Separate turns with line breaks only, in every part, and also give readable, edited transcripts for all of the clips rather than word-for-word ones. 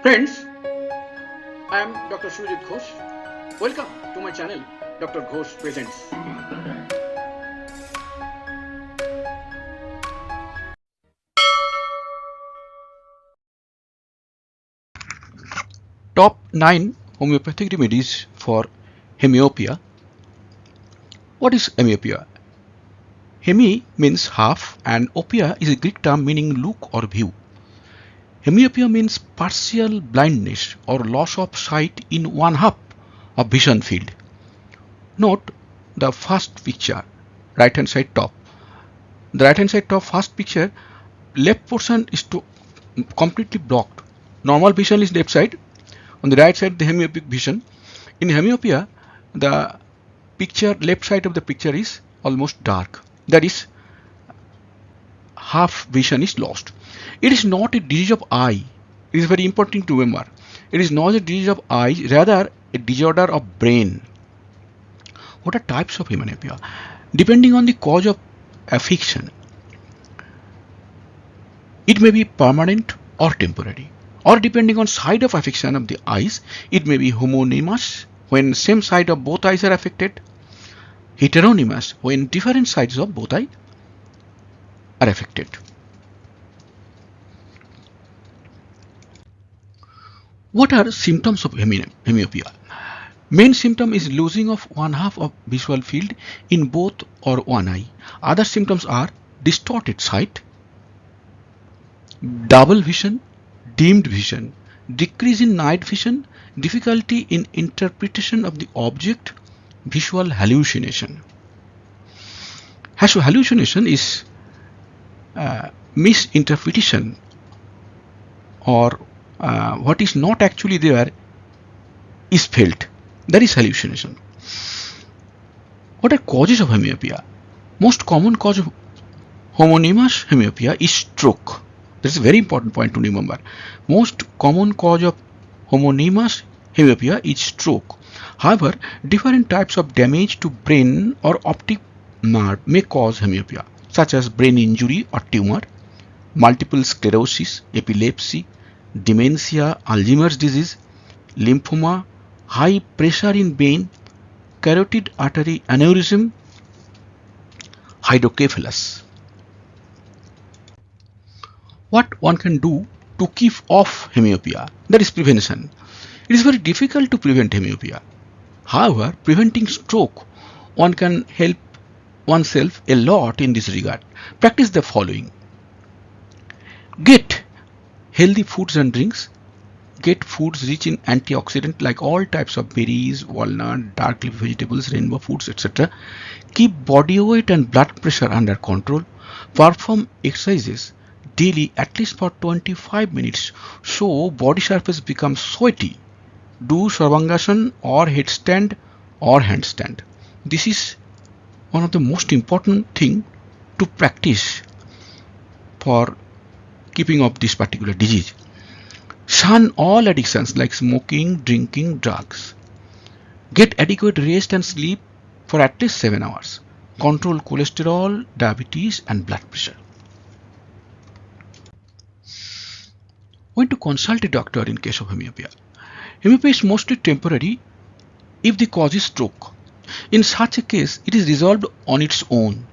Friends, I am Dr. Sujit Ghosh. Welcome to my channel, Dr. Ghosh Presents. Top 9 homeopathic remedies for hemiopia. What is hemiopia? Hemi means half and opia is a Greek term meaning look or view. Hemiopia means partial blindness or loss of sight in one half of vision field. Note the first picture, right hand side top. The right hand side top first picture, left portion is completely blocked. Normal vision is left side. On the right side, the hemiopic vision. In hemiopia, the picture left side of the picture is almost dark. That is, half vision is lost. It is not a disease of eye. It is very important to remember. It is not a disease of eye, rather a disorder of brain. What are types of hemianopia? Depending on the cause of affection, it may be permanent or temporary. Or depending on side of affection of the eyes, it may be homonymous when same side of both eyes are affected, heteronymous when different sides of both eyes are affected. What are symptoms of hemiopia? Main symptom is losing of one half of visual field in both or one eye. Other symptoms are distorted sight, double vision, dimmed vision, decrease in night vision, difficulty in interpretation of the object, visual hallucination. Hallucination is misinterpretation or what is not actually there is felt. That is hallucination. What are causes of hemiopia? Most common cause of homonymous hemiopia is stroke. This is a very important point to remember. Most common cause of homonymous hemiopia is stroke. However, different types of damage to brain or optic nerve may cause hemiopia, such as brain injury or tumor, multiple sclerosis, epilepsy, dementia, Alzheimer's disease, lymphoma, high pressure in brain, carotid artery aneurysm, hydrocephalus. What one can do to keep off hemiopia? That is prevention. It is very difficult to prevent hemiopia. However, preventing stroke, one can help oneself a lot in this regard. Practice the following. Get healthy foods and drinks. Get foods rich in antioxidant like all types of berries, walnut, dark leafy vegetables, rainbow foods, etc. Keep body weight and blood pressure under control. Perform exercises daily at least for 25 minutes so body surface becomes sweaty. Do sarvangasana or headstand or handstand. This is one of the most important thing to practice for keeping up this particular disease. Shun all addictions like smoking, drinking, drugs. Get adequate rest and sleep for at least 7 hours. Control cholesterol, diabetes and blood pressure. When to consult a doctor in case of hemiopia? Hemiopia is mostly temporary if the cause is stroke. In such a case, it is resolved on its own.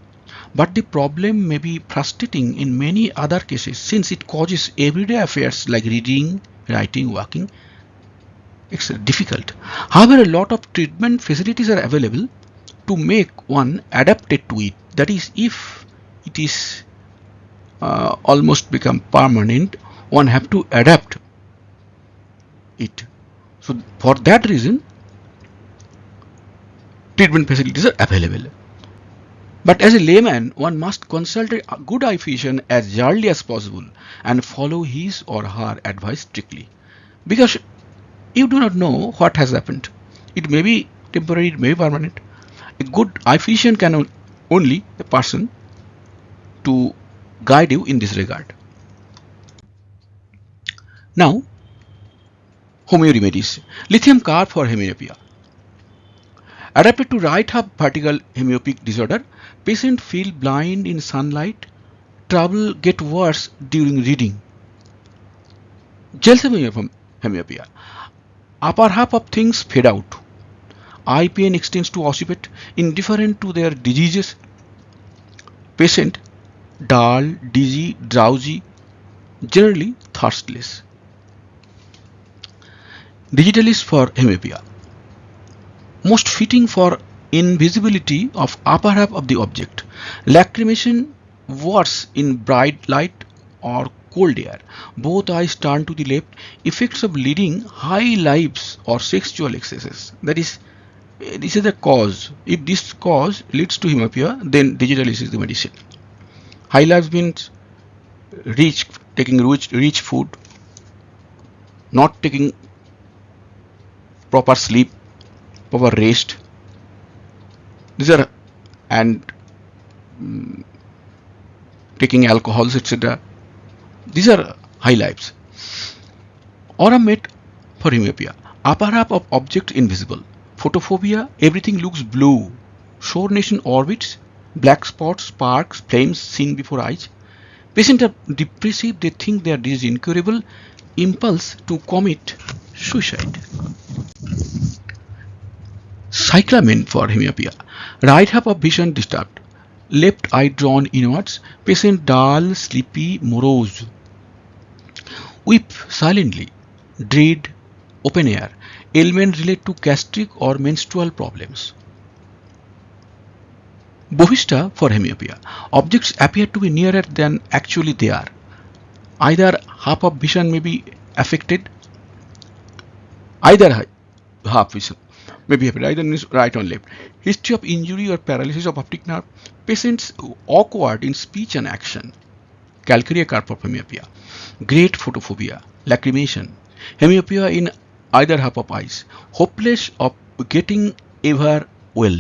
But the problem may be frustrating in many other cases since it causes everyday affairs like reading, writing, walking. It's difficult. However, a lot of treatment facilities are available to make one adapted to it. That is, if it is almost become permanent, one have to adapt it. So for that reason, treatment facilities are available. But as a layman, one must consult a good eye physician as early as possible and follow his or her advice strictly. Because you do not know what has happened. It may be temporary, it may be permanent. A good eye physician can only a person to guide you in this regard. Now, homeo remedies. Lithium carb for hemianopia. Adapted to right half vertical hemiopic disorder, patient feel blind in sunlight, trouble get worse during reading. Gelsemium hemiopia. Upper half of things fade out. Eye pain extends to occiput. Indifferent to their diseases, patient dull, dizzy, drowsy, generally thirstless. Digitalis for hemiopia. Most fitting for invisibility of upper half of the object. Lacrimation worse in bright light or cold air. Both eyes turn to the left. Effects of leading high lives or sexual excesses. That is, this is the cause. If this cause leads to hemiopia, then digitalis is the medicine. High lives means taking rich food, not taking proper sleep, proper rest. These are, and taking alcohols, etc. These are high lives. Aura mate for hemiopia. Upper half of object invisible. Photophobia, everything looks blue. Soreness in orbits, black spots, sparks, flames seen before eyes. Patients are depressive, they think their disease is incurable. Impulse to commit suicide. Cyclamen for hemiopia. Right half of vision disturbed. Left eye drawn inwards. Patient dull, sleepy, morose. Weep silently. Dread, open air. Ailment relate to gastric or menstrual problems. Bovista for hemiopia. Objects appear to be nearer than actually they are. Either half of vision may be affected. Either half vision may be affected, either right or left. History of injury or paralysis of optic nerve. Patients awkward in speech and action. Calcarea carp of hemiopia. Great photophobia. Lacrimation. Hemiopia in either half of eyes. Hopeless of getting ever well.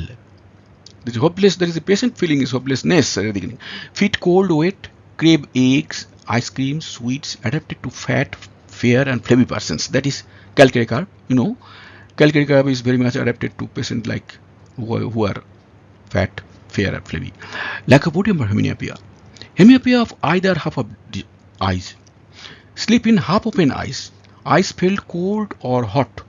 This is hopeless. There is a patient feeling is hopelessness at the beginning. Feet cold, wet, crave eggs, ice cream, sweets, adapted to fat, fair, and flabby persons. That is calcarea carp. You know, calcarea carp is very much adapted to patients like who are fat, fair, and flabby. Lycopodium or hemianopia. Hemianopia of either half of the eyes. Sleep in half open eyes. Eyes felt cold or hot.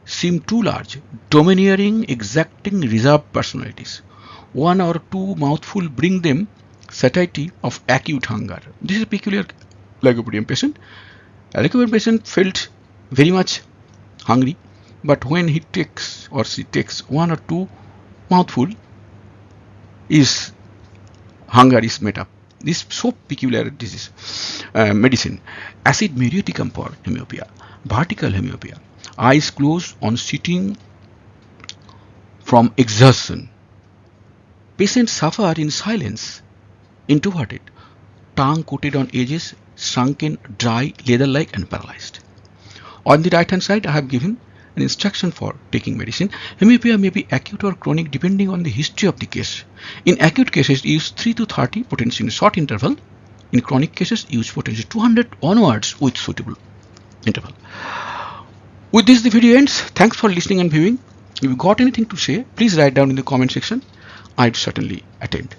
Seem too large. Domineering, exacting, reserved personalities. One or two mouthful bring them satiety of acute hunger. This is a peculiar lycopodium patient. A lycopodium patient felt very much hungry, but when he takes or she takes one or two mouthful, his hunger is met up. This so peculiar disease. Medicine. Acid muriaticum for hemiopia. Vertical hemiopia. Eyes closed on sitting from exhaustion. Patients suffer in silence, introverted, tongue coated on edges, shrunken, dry, leather-like, and paralyzed. On the right hand side, I have given an instruction for taking medicine. Hemiopia may be acute or chronic depending on the history of the case. In acute cases, use 3 to 30, potentially in short interval. In chronic cases, use potentially 200 onwards with suitable interval. With this, the video ends. Thanks for listening and viewing. If you got anything to say, please write down in the comment section. I'd certainly attend.